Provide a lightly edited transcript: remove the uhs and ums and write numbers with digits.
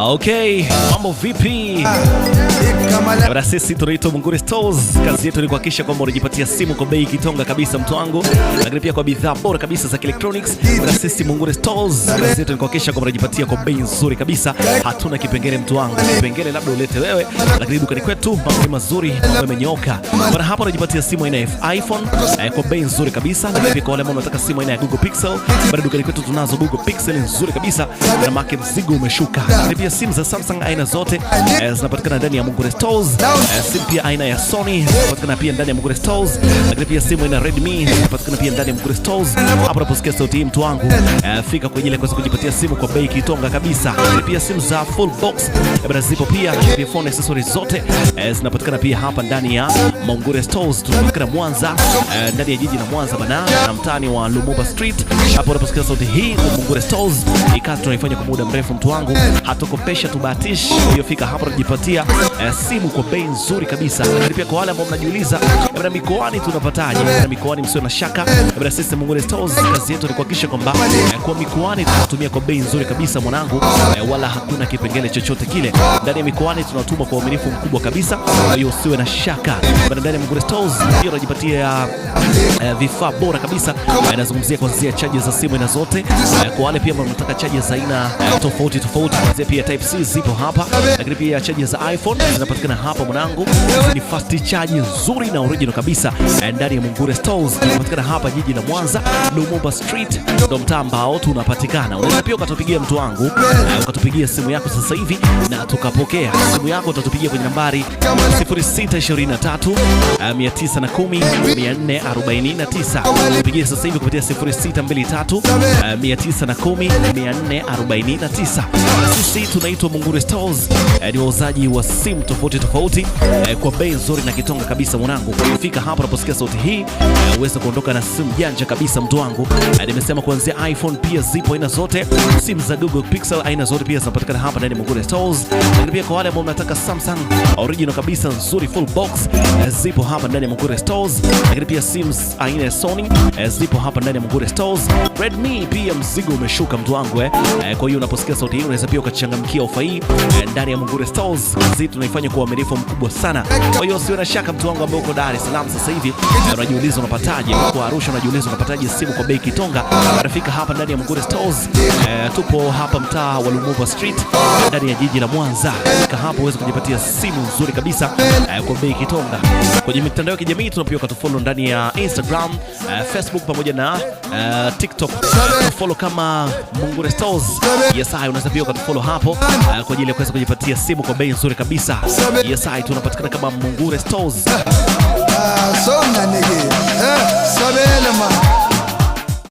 Okay, mambo vipi? Bwana, sisi tunaitwa Mungure Stores. Kazi yetu ni kuhakikisha kwamba unajipatia simu kwa bei kitonga kabisa mtu wangu, lakini pia kwa bidhaa bora kabisa za electronics. Bwana, sisi Mungure Stores, kazi yetu ni kuhakikisha kwamba unajipatia kwa bei nzuri kabisa. Hatuna kipengele mtu wangu. Kipengele labda ulete wewe, lakini dukani kwetu mambo mazuri, mambo yamenyooka. Bwana, hapa unajipatia simu aina ya iPhone kwa bei nzuri kabisa. Lakini pia kwa wale ambao wanataka simu aina ya Google Pixel, bwana, dukani kwetu tunazo Google Pixel nzuri kabisa na market mzigo umeshuka. Lakini pia simu za Samsung aina zote zinapatikana ndani ya Mungure Stores. Simu pia aina ya Sony zinapatikana pia ndani ya Mungure Stores. Lakini pia simu aina Redmi zinapatikana pia ndani ya Mungure Stores. Hapo unaposikia sauti hii mtu wangu, fika kwa ajili ya kujipatia simu kwa bei kitonga kabisa. Lakini pia simu za full box bwana zipo pia. Pia phone accessories zote zinapatikana pia hapa ndani ya Mungure Stores. Tunapatikana Mwanza, ndani ya jiji la Mwanza bana, na mtaani wa Lumumba Street. Hapo unaposikia sauti hii kwa Mungure Stores, ikazi tunaifanya kwa muda mrefu mtu wangu, hatukopesha tubatish. Hiyo fika hapo unajipatia simu kwa bei nzuri kabisa. Lakini pia kwa wale ambao mnajiuliza bwana, mikoani tunapataje? Bwana, mikoani msio na shaka bwana, sisi Mungure Stores kazi yetu ni kuhakikisha kwamba kwa mikoani tunatumia kwa bei nzuri kabisa mwanangu, wala hakuna kipengele chochote kile. Ndani ya mikoani tunatuma kwa uaminifu mkubwa kabisa, kwa hiyo usiwe na shaka bwana. Ndani ya Mungure Stores pia unajipatia vifaa bora kabisa. Nazungumzia kuanzia charger za simu aina zote. Kwa wale pia ambao wanataka charger za aina tofauti tofauti, kuanzia pia type C zipo hapa, lakini pia charger za iPhone zinapatikana hapa mwanangu. Ni fast charge nzuri na original kabisa ndani ya Mungure Stores. Tunapatikana hapa jiji la Mwanza, Lumumba Street, ndo mtaa ambao tunapatikana. Unaweza pia ukatupigia mtu wangu, ukatupigia simu yako sasa hivi na tukapokea simu yako. Utatupigia kwenye nambari 0623 910 449. Tupigie sasa hivi kupitia 0623 910 449. Sisi tunaitwa Mungure Stores, ni wauzaji wa simu tofauti tofauti kwa bei nzuri na kitonga kabisa mwanangu. Ukifika hapa unaposikia sauti hii, uweze kuondoka na simu janja kabisa mtu wangu. Nimesema kuanzia iPhone pia zipo aina zote, simu za Google Pixel aina zote pia zinapatikana hapa ndani ya Mungure Stores. Lakini pia kwa wale ambao mnataka Samsung original kabisa nzuri full box, zipo hapa ndani ya Mungure Stores. Lakini pia simu aina ya Sony zipo hapa ndani ya Mungure Stores. Redmi pia mzigo umeshuka mtu wangu kwa hiyo unaposikia sauti hii unaweza pia ukachangamkia ofa hii ndani ya Mungure Stores. Sisi tunaifanya kwa uaminifu mkubwa sana, kwa hiyo usiwe na shaka mtu wangu ambaye uko Dar es Salaam sasa hivi unajiuliza unapataje, uko Arusha unajiuliza unapataje simu kwa bei kitonga. Unafika hapa ndani ya Mungure Stores. Tupo hapa mtaa wa Lumumba Street ndani ya jiji la Mwanza. Fika hapo uweze kujipatia simu nzuri kabisa kwa bei kitonga. Kwenye mitandao ya kijamii tunapiwa kutufollow ndani ya Instagram, Facebook pamoja na TikTok. Follow kama Mungure Stores. Yes, unaweza pia kutufollow hapo kwa ajili ya kuweza kujipatia simu kwa bei nzuri kabisa. Yes, tunapatikana kama Mungure Stores.